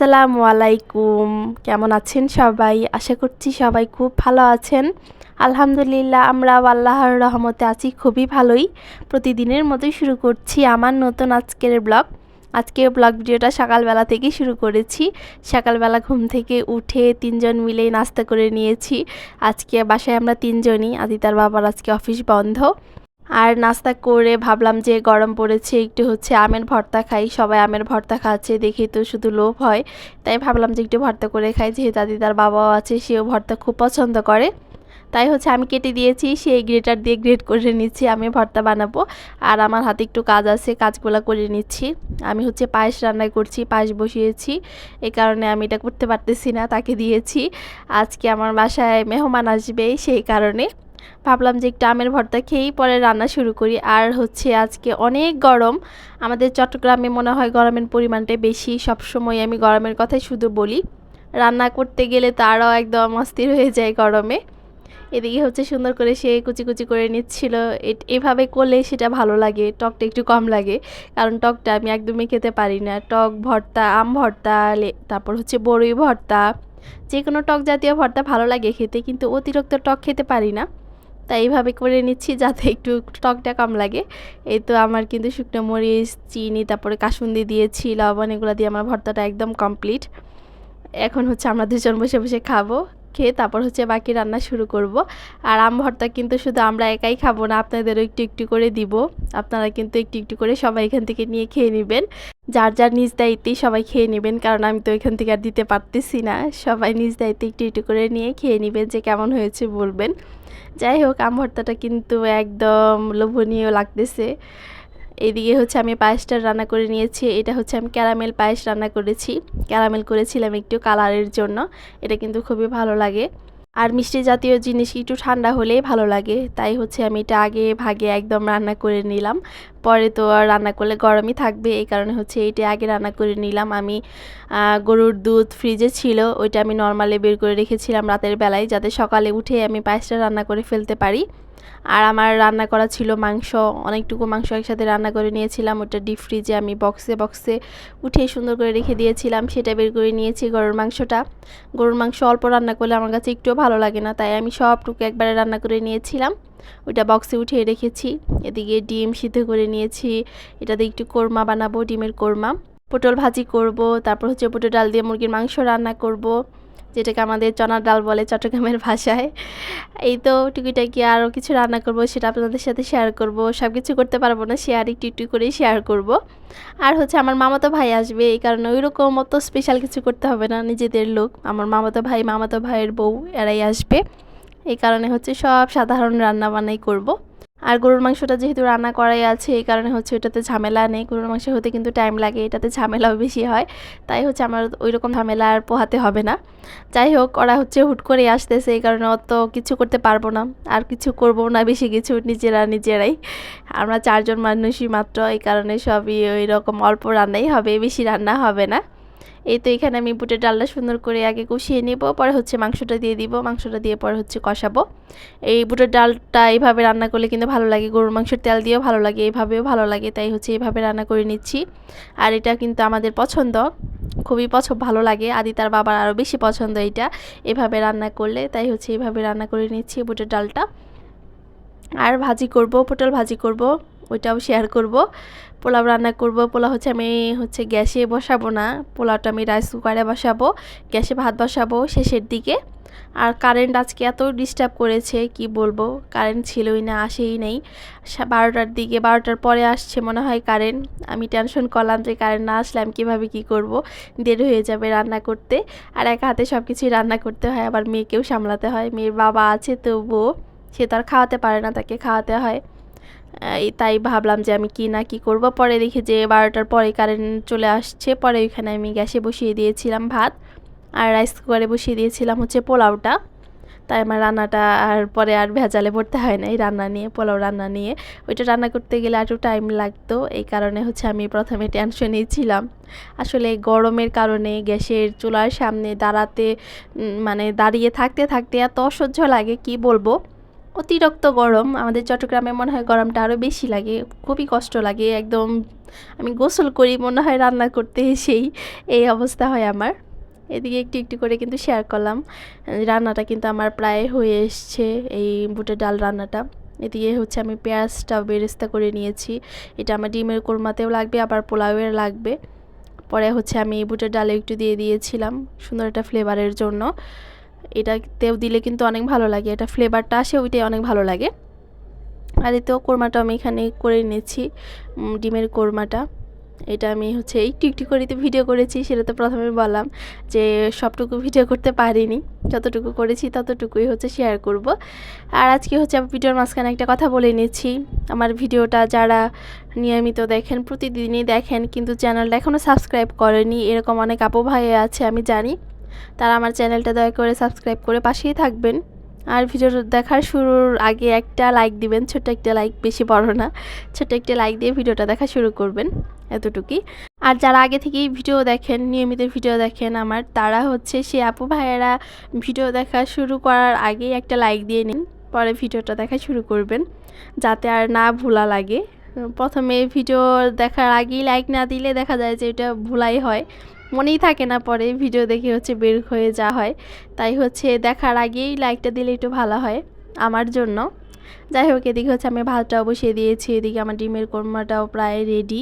আসসালামু আলাইকুম। কেমন আছেন সবাই? আশা করছি সবাই খুব ভালো আছেন। আলহামদুলিল্লাহ আমরাও আল্লাহর রহমতে আছি খুবই ভালোই। প্রতিদিনের মতোই শুরু করছি আমার নতুন আজকের ব্লগ। আজকের ব্লগ ভিডিওটা সকালবেলা থেকেই শুরু করেছি। সকালবেলা ঘুম থেকে উঠে ৩ জন মিলেই নাস্তা করে নিয়েছি। আজকে বাসায় আমরা ৩ জনই। আদিতার বাবার আজকে অফিস বন্ধ। আর নাস্তা করে ভাবলাম যে গরম পড়েছে একটু আমের ভর্তা খাই। সবাই আমের ভর্তা খাচ্ছে দেখেই তো শুধু লোভ হয়। তাই ভাবলাম যে একটু ভর্তা করে খাই, যেহেতু দাদিদার বাবাও আছে, সেও ভর্তা খুব পছন্দ করে। তাই আমি কেটে দিয়েছি, সেই গ্রেটার দিয়ে গ্রেট করে নিচ্ছি, আমি ভর্তা বানাবো। আর আমার হাতে একটু কাজ আছে, কাজগুলো করে নিচ্ছি। আমি পায়েস রান্না করছি, পায়েস বসিয়েছি। এই কারণে আমি এটা করতে পারতেছি না, তাকে দিয়েছি। আজকে আমার বাসায় মেহমান আসবে, সেই কারণে ভাবলাম যে একটু আমের ভর্তা খেয়েই পরে রান্না শুরু করি। আর আজকে অনেক গরম। আমাদের চট্টগ্রামে মনে হয় গরমের পরিমাণটাই বেশি। সবসময় আমি গরমের কথাই শুধু বলি। রান্না করতে গেলে তো আরও একদম অস্থির হয়ে যায় গরমে। এদিকে সুন্দর করে সে কুচি কুচি করে নিচ্ছিল। এভাবে করলে সেটা ভালো লাগে, টকটা একটু কম লাগে, কারণ টকটা আমি একদমই খেতে পারি না। টক ভর্তা, আম ভর্তা, তারপর বড়ই ভর্তা, যে কোনো টক জাতীয় ভর্তা ভালো লাগে খেতে, কিন্তু অতিরিক্ত টক খেতে পারি না। তাই এইভাবে করে নিচ্ছি যাতে একটু টকটা কম লাগে। এই তো আমার কিন্তু শুকনো মরিচ, চিনি, তারপরে কাসুন্দি দিয়েছি, লবণ, এগুলো দিয়ে আমার ভর্তাটা একদম কমপ্লিট। এখন আমরা দুজন বসে বসে খাবো। খেয়ে তারপর বাকি রান্না শুরু করব। আর আম ভর্তা কিন্তু শুধু আমরা একাই খাবো না, আপনাদেরও একটু একটু করে দিব। আপনারা কিন্তু একটু একটু করে সবাই এখান থেকে নিয়ে খেয়ে নেবেন। যার যার নিজ দায়িত্বেই সবাই খেয়ে নেবেন, কারণ আমি তো এখান থেকে আর দিতে পারতেছি না। সবাই নিজ দায়িত্বে একটু একটু করে নিয়ে খেয়ে নেবেন, যে কেমন হয়েছে বলবেন। যাই হোক, আম ভর্তাটা কিন্তু একদম লোভনীয় লাগতেছে। এদিকে আমি পায়েসটা রান্না করে নিয়েছি। এটা আমি ক্যারামেল পায়েস রান্না করেছি। ক্যারামেল করেছিলাম একটু কালারের জন্য। এটা কিন্তু খুবই ভালো লাগে। আর মিষ্টি জাতীয় জিনিস একটু ঠান্ডা হলেই ভালো লাগে। তাই আমি এটা আগে ভাগে একদম রান্না করে নিলাম। পরে তো আর রান্না করলে গরমই থাকবে, এই কারণে এইটা আগে রান্না করে নিলাম। আমি গরুর দুধ ফ্রিজে ছিল, ওইটা আমি নর্মালি বের করে রেখেছিলাম রাতের বেলায়, যাতে সকালে উঠে আমি পায়েসটা রান্না করে ফেলতে পারি। আর আমার রান্না করা ছিল মাংস, অনেকটুকু মাংস একসাথে রান্না করে নিয়েছিলাম। ওটা ডিপ ফ্রিজে আমি বক্সে বক্সে উঠিয়ে সুন্দর করে রেখে দিয়েছিলাম। সেটা বের করে নিয়েছি গরুর মাংসটা। গরুর মাংস অল্প রান্না করলে আমার কাছে একটুও ভালো লাগে না, তাই আমি সবটুকু একবারে রান্না করে নিয়েছিলাম। ওইটা বক্সে উঠিয়ে রেখেছি। এদিকে ডিম সিদ্ধ করে নিয়েছি, এটাতে একটু কোরমা বানাবো, ডিমের কোরমা। পটল ভাজি করব, তারপর পটল ডাল দিয়ে মুরগির মাংস রান্না করব, যেটাকে আমাদের চনার ডাল বলে চট্টগ্রামের ভাষায়। এই তো টুকিটাকি আরও কিছু রান্না করব, সেটা আপনাদের সাথে শেয়ার করব। সব কিছু করতে পারবো না, শেয়ার একটু একটু করেই শেয়ার করব। আর আমার মামাতো ভাই আসবে, এই কারণে ওই রকম অত স্পেশাল কিছু করতে হবে না, নিজেদের লোক, আমার মামাতো ভাই, মামাতো ভাইয়ের বউ, এরাই আসবে। এই কারণে সব সাধারণ রান্না বান্নাই করব। আর গরুর মাংসটা যেহেতু রান্না করাই আছে, এই কারণে ওইটাতে ঝামেলা নেই। গরুর মাংস হতে কিন্তু টাইম লাগে, এটাতে ঝামেলাও বেশি হয়। তাই আমার ওই রকম ঝামেলা আর পোহাতে হবে না। যাই হোক, ওরা হুট করে আসতেছে, এই কারণে অত কিছু করতে পারবো না, আর কিছু করবো না বেশি কিছু, নিজেরাই। আমরা 4 জন মানুষই মাত্র, এই কারণে সবই ওই রকম অল্প রান্নাই হবে, বেশি রান্না হবে না। এই তো এখানে আমি বুটের ডালটা সুন্দর করে আগে কষিয়ে নেব, পরে মাংসটা দিয়ে দিব, মাংসটা দিয়ে পরে কষাবো। এই বুটের ডালটা এইভাবে রান্না করলে কিন্তু ভালো লাগে, গরুর মাংসের তেল দিয়েও ভালো লাগে, এইভাবেও ভালো লাগে, তাই এইভাবে রান্না করে নিচ্ছি। আর এটা কিন্তু আমাদের পছন্দ, খুবই ভালো লাগে। তার বাবার আরও বেশি পছন্দ এটা এভাবে রান্না করলে, তাই এইভাবে রান্না করে নিচ্ছি বুটের ডালটা। আর ভাজি করব, পটল ভাজি করব, ওইটাও শেয়ার করব। পোলাও রান্না করব। পোলাও আমি গ্যাসে বসাবো না, পোলাওটা আমি রাইস কুকারে বসাবো, গ্যাসে ভাত বসাবো শেষের দিকে। আর কারেন্ট আজকে এত ডিস্টার্ব করেছে, কি বলবো, কারেন্ট ছিলই না, আসেই নেই। 12টার দিকে, 12টার পরে আসছে মনে হয় কারেন্ট। আমি টেনশন করলাম যে কারেন্ট না আসলে আমি কীভাবে কী করব, দেরি হয়ে যাবে রান্না করতে। আর একা হাতে সব কিছুই রান্না করতে হয়, আবার মেয়েকেও সামলাতে হয়। মেয়ের বাবা আছে, তবুও সে তো আর খাওয়াতে পারে না, তাকে খাওয়াতে হয়। তাই ভাবলাম যে আমি কি না কি করব। পরে দেখি যে 12টার পরে কারেন্ট চলে আসছে, পরে ওইখানে আমি গ্যাসে বসিয়ে দিয়েছিলাম ভাত, আর রাইস কুকারে বসিয়ে দিয়েছিলাম পোলাওটা। তাই আমার রান্নাটা আর পরে আর ভেজালে পড়তে হয় না, এই রান্না নিয়ে, পোলাও রান্না নিয়ে। ওইটা রান্না করতে গেলে একটু টাইম লাগতো, এই কারণে আমি প্রথমে টেনশনেই ছিলাম। আসলে গরমের কারণে গ্যাসের চুলার সামনে দাঁড়াতে, মানে দাঁড়িয়ে থাকতে থাকতে এত অসহ্য লাগে, কি বলবো। অতিরিক্ত গরম, আমাদের চট্টগ্রামে মনে হয় গরমটা আরও বেশি লাগে, খুবই কষ্ট লাগে, একদম আমি গোসল করি মনে হয় রান্না করতে এসেই, এই অবস্থা হয় আমার। এদিকে একটু একটু করে কিন্তু শেয়ার করলাম। রান্নাটা কিন্তু আমার প্রায় হয়ে এসছে, এই বুটের ডাল রান্নাটা। এদিকে হচ্ছে আমি পেঁয়াজটা বেরেস্তা করে নিয়েছি। এটা আমার ডিমের কোরমাতেও লাগবে, আবার পোলাওয়ের লাগবে। পরে হচ্ছে আমি বুটের ডালে একটু দিয়ে দিয়েছিলাম সুন্দর একটা ফ্লেভারের জন্য। এটাতেও দিলে কিন্তু অনেক ভালো লাগে, এটা ফ্লেভারটা আসে, ওইটাই অনেক ভালো লাগে। আর এতেও কোরমাটা আমি এখানে করে নিয়েছি, ডিমের কোরমাটা। এটা আমি হচ্ছে একটু একটু করে ভিডিও করেছি, সেটা তো প্রথমে বললাম যে সবটুকু ভিডিও করতে পারিনি, যতটুকু করেছি ততটুকুই হচ্ছে শেয়ার করব। আর আজকে হচ্ছে আমি ভিডিওর মাঝখানে একটা কথা বলে নিচ্ছি। আমার ভিডিওটা যারা নিয়মিত দেখেন, প্রতিদিনই দেখেন, কিন্তু চ্যানেলটা এখনও সাবস্ক্রাইব করেনি, এরকম অনেক আপু ভাই আছে আমি জানি। তারা আমার চ্যানেলটা দয়া করে সাবস্ক্রাইব করে পাশেই থাকবেন। আর ভিডিও দেখার শুরুর আগে একটা লাইক দিবেন, ছোট্ট একটা লাইক, বেশি বড় না, ছোট্ট একটা লাইক দিয়ে ভিডিওটা দেখা শুরু করবেন, এতটুকুই। আর যারা আগে থেকেই ভিডিও দেখেন, নিয়মিত ভিডিও দেখেন আমার, তারা হচ্ছে সে আপু ভাইয়েরা ভিডিও দেখা শুরু করার আগেই একটা লাইক দিয়ে নিন, পরে ভিডিওটা দেখা শুরু করবেন, যাতে আর না ভোলা লাগে। প্রথমে ভিডিও দেখার আগেই লাইক না দিলে দেখা যায় যে এটা ভুলাই হয়, মনেই থাকে না, পরে ভিডিও দেখে হচ্ছে বের হয়ে যাওয়া হয়। তাই হচ্ছে দেখার আগেই লাইকটা দিলে একটু ভালো হয় আমার জন্য। যাই হোক, এদিকে হচ্ছে আমি ভাতটাও বসিয়ে দিয়েছি, এদিকে আমার ডিমের কোরমাটাও প্রায় রেডি।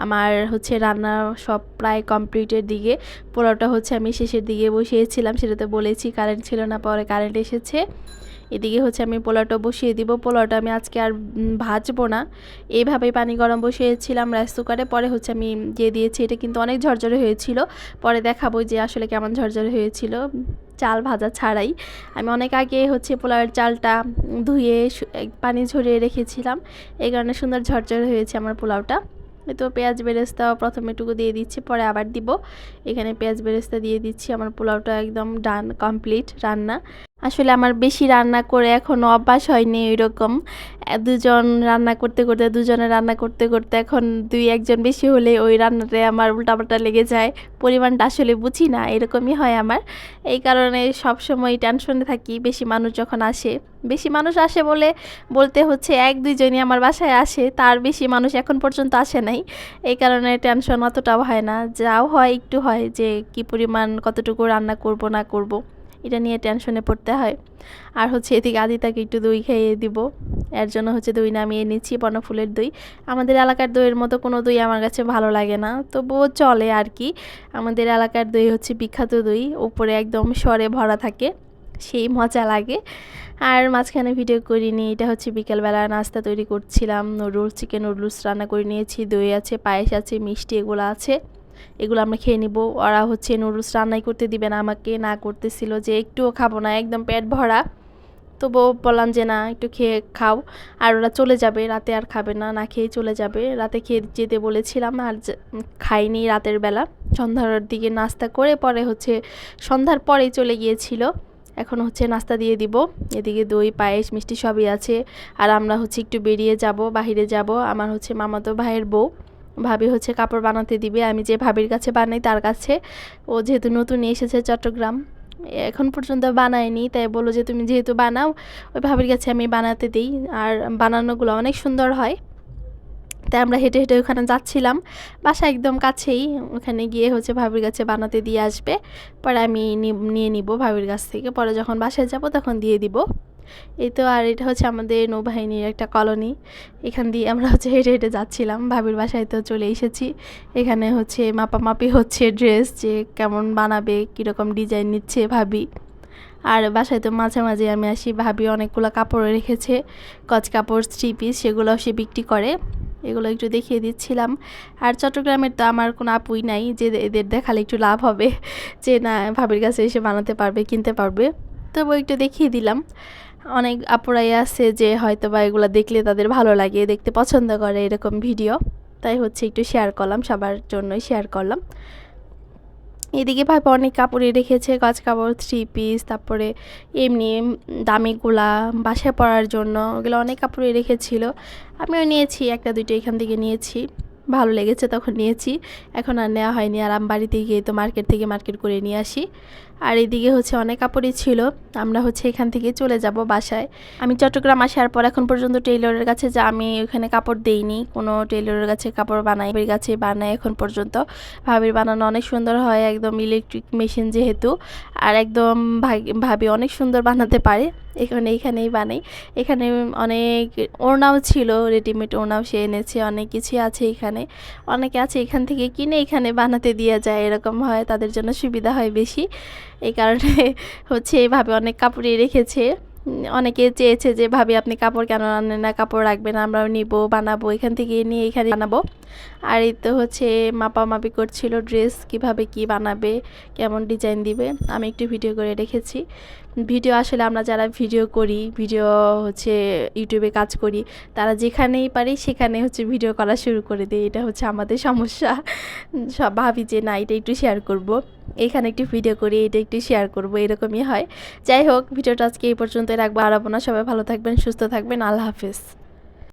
আমার হচ্ছে রান্না সব প্রায় কমপ্লিটের দিকে। পোলাওটা হচ্ছে আমি শেষের দিকে বসিয়েছিলাম, সেটা তো বলেছি, কারেন্ট ছিল না, পরে কারেন্ট এসেছে। এদিকে হচ্ছে আমি পোলাওটা বসিয়ে দিব। পোলাওটা আমি আজকে আর ভাজবো না, এইভাবেই পানি গরম বসিয়েছিলাম রাইস কুকারে, পরে হচ্ছে আমি দিয়ে দিয়েছি। এটা কিন্তু অনেক ঝরঝরে হয়েছিল, পরে দেখাবো যে আসলে কেমন ঝরঝরে হয়েছিল চাল ভাজা ছাড়াই। আমি অনেক আগে হচ্ছে পোলাওয়ের চালটা ধুয়ে পানি ঝরিয়ে রেখেছিলাম, এই কারণে সুন্দর ঝরঝরে হয়েছে আমার পোলাওটা। তো পেঁয়াজ বেরেস্তা প্রথমে একটু দিয়ে দিচ্ছি, পরে আবার দিব। এখানে পেঁয়াজ বেরেস্তা দিয়ে দিচ্ছি। আমার পোলাওটা একদম ডান, কমপ্লিট রান্না। আসলে আমার বেশি রান্না করে এখনও অভ্যাস হয়নি এরকম। দুজন রান্না করতে করতে, দুজনে রান্না করতে করতে এখন দুই একজন বেশি হলে ওই রান্নাতে আমার উল্টাপাল্টা লেগে যায়, পরিমাণটা আসলে বুঝি না, এরকমই হয় আমার। এই কারণে সব সময় টেনশনে থাকি বেশি মানুষ যখন আসে। বেশি মানুষ আসে বলতে হচ্ছে এক দুইজনই আমার বাসায় আসে, তার বেশি মানুষ এখন পর্যন্ত আসে নাই। এই কারণে টেনশন অতটাও হয় না, যাও হয় একটু হয় যে কি পরিমাণ কতটুকু রান্না করব না করব, এটা নিয়ে টেনশনে পড়তে হয়। আর হচ্ছে এদিকে আদিতাকে একটু দই খাইয়ে দিব, এর জন্য হচ্ছে দই নামিয়ে নিচ্ছি, বনফুলের দই। আমাদের এলাকার দইয়ের মতো কোনো দই আমার কাছে ভালো লাগে না, তবুও চলে আর কি। আমাদের এলাকার দই হচ্ছে বিখ্যাত দই, উপরে একদম সরে ভরা থাকে, সেই মজা লাগে। আর মাঝখানে ভিডিও করিনি, এটা হচ্ছে বিকেলবেলা নাস্তা তৈরি করছিলাম, নুডলস, চিকেন নুডলস রান্না করে নিয়েছি, দই আছে, পায়েস আছে, মিষ্টি এগুলো আছে, এগুলো আমরা খেয়ে নিব। ওরা হচ্ছে নুডলস রান্নাই করতে দিবে না আমাকে, না করতেছিল যে একটুও খাবো না, একদম পেট ভরা। তবুও বললাম যে না, একটু খেয়ে খাও। আর ওরা চলে যাবে, রাতে আর খাবে না, না খেয়েই চলে যাবে। রাতে খেয়ে যেতে বলেছিলাম, আর খাইনি রাতের বেলা। সন্ধ্যার দিকে নাস্তা করে পরে হচ্ছে সন্ধ্যার পরেই চলে গিয়েছিল। এখন হচ্ছে নাস্তা দিয়ে দিব। এদিকে দই, পায়েস, মিষ্টি সবই আছে। আর আমরা হচ্ছে একটু বেরিয়ে যাব, বাহিরে যাব। আমার হচ্ছে মামাতো ভাইয়ের বউ, ভাবি হচ্ছে কাপড় বানাতে দিবে, আমি যে ভাবির কাছে বানাই তার কাছে। ও যেহেতু নতুন এসেছে চট্টগ্রাম, এখন পর্যন্ত বানায়নি, তাই বললো যে তুমি যেহেতু বানাও, ওই ভাবির কাছে আমি বানাতে দিই। আর বানানোগুলো অনেক সুন্দর হয়। তাই আমরা হেঁটে হেঁটে ওখানে যাচ্ছিলাম, বাসা একদম কাছেই। ওখানে গিয়ে হচ্ছে ভাবির কাছে বানাতে দিয়ে আসবে, পরে আমি নিয়ে নিব ভাবির কাছ থেকে, পরে যখন বাসায় যাব তখন দিয়ে দিব। এই তো। আর এটা হচ্ছে আমাদের নৌবাহিনীর একটা কলোনি, এখান দিয়ে আমরা হচ্ছে হেঁটে হেঁটে যাচ্ছিলাম, ভাবির বাসায় তো চলে এসেছি। এখানে হচ্ছে মাপামাপি হচ্ছে ড্রেস, যে কেমন বানাবে, কীরকম ডিজাইন নিচ্ছে ভাবি। আর বাসায় তো মাঝে মাঝে আমি আসি, ভাবি অনেকগুলো কাপড় রেখেছে, কচ কাপড়, 3 পিস, সেগুলোও সে বিক্রি করে, এগুলো একটু দেখিয়ে দিচ্ছিলাম। আর চট্টগ্রামের তো আমার কোনো আপুই নাই যে এদের দেখালে একটু লাভ হবে, যে না ভাবির কাছে এসে বানাতে পারবে, কিনতে পারবে, তবু একটু দেখিয়ে দিলাম। অনেক আপুরাই আছে যে হয়তো বা এগুলো দেখলে তাদের ভালো লাগে, দেখতে পছন্দ করে এরকম ভিডিও, তাই হচ্ছে একটু শেয়ার করলাম, সবার জন্যই শেয়ার করলাম। এদিকে ভাবে অনেক কাপড়ই রেখেছে, গজ কাপড়, 3 পিস, তারপরে এমনি দামিগুলা বাসায় পরার জন্য, ওগুলো অনেক কাপড়ই রেখেছিল। আমিও নিয়েছি, একটা দুইটা এখান থেকে নিয়েছি। ভালো লেগেছে তখন নিয়েছি, এখন আর নেওয়া হয়নি। আর আমি বাড়িতে গিয়ে তো মার্কেট করে নিয়ে আসি। আর এদিকে হচ্ছে অনেক কাপড়ই ছিল, আমরা হচ্ছে এখান থেকে চলে যাব বাসায়। আমি চট্টগ্রাম আসার পর এখন পর্যন্ত টেইলরের কাছে আমি ওখানে কাপড় দেইনি, কোনো টেইলরের কাছে কাপড় বানাই ভাবির কাছে বানাই এখন পর্যন্ত। ভাবির বানানো অনেক সুন্দর হয়, একদম ইলেকট্রিক মেশিন যেহেতু, আর একদম ভাবি অনেক সুন্দর বানাতে পারে। এইখানেই বানাই। এখানে অনেক ওড়নাও ছিল, রেডিমেড ওড়নাও সে এনেছে, অনেক কিছুই আছে এখানে। অনেকে আছে এখান থেকে কিনে এখানে বানাতে দেওয়া যায়, এরকম হয়, তাদের জন্য সুবিধা হয় বেশি। এই কারণে হচ্ছে এইভাবে অনেক কাপড়ই রেখেছে। অনেকে চেয়েছে যে ভাবি আপনি কাপড় কেন আনেন না, কাপড় রাখবেন, আমরাও নিব, বানাবো, এখান থেকে নিয়ে এখানে বানাবো। আর এই তো হচ্ছে মাপামাপি করছিল ড্রেস কিভাবে কি বানাবে, কেমন ডিজাইন দিবে। আমি একটু ভিডিও করে রেখেছি। ভিডিও আসলে আমরা যারা ভিডিও হচ্ছে ইউটিউবে কাজ করি, তারা যেখানেই পারি সেখানে হচ্ছে ভিডিও করা শুরু করে দিই, এটা হচ্ছে আমাদের সমস্যা। সব ভাবি যে না এটা একটু শেয়ার করব, এখানে একটু ভিডিও করি, এটা একটু শেয়ার করব, এরকমই হয়। যাই হোক, ভিডিওটা আজকে এই পর্যন্ত রাখবো, আরাবো না। সবাই ভালো থাকবেন, সুস্থ থাকবেন, আল্লাহ হাফেজ।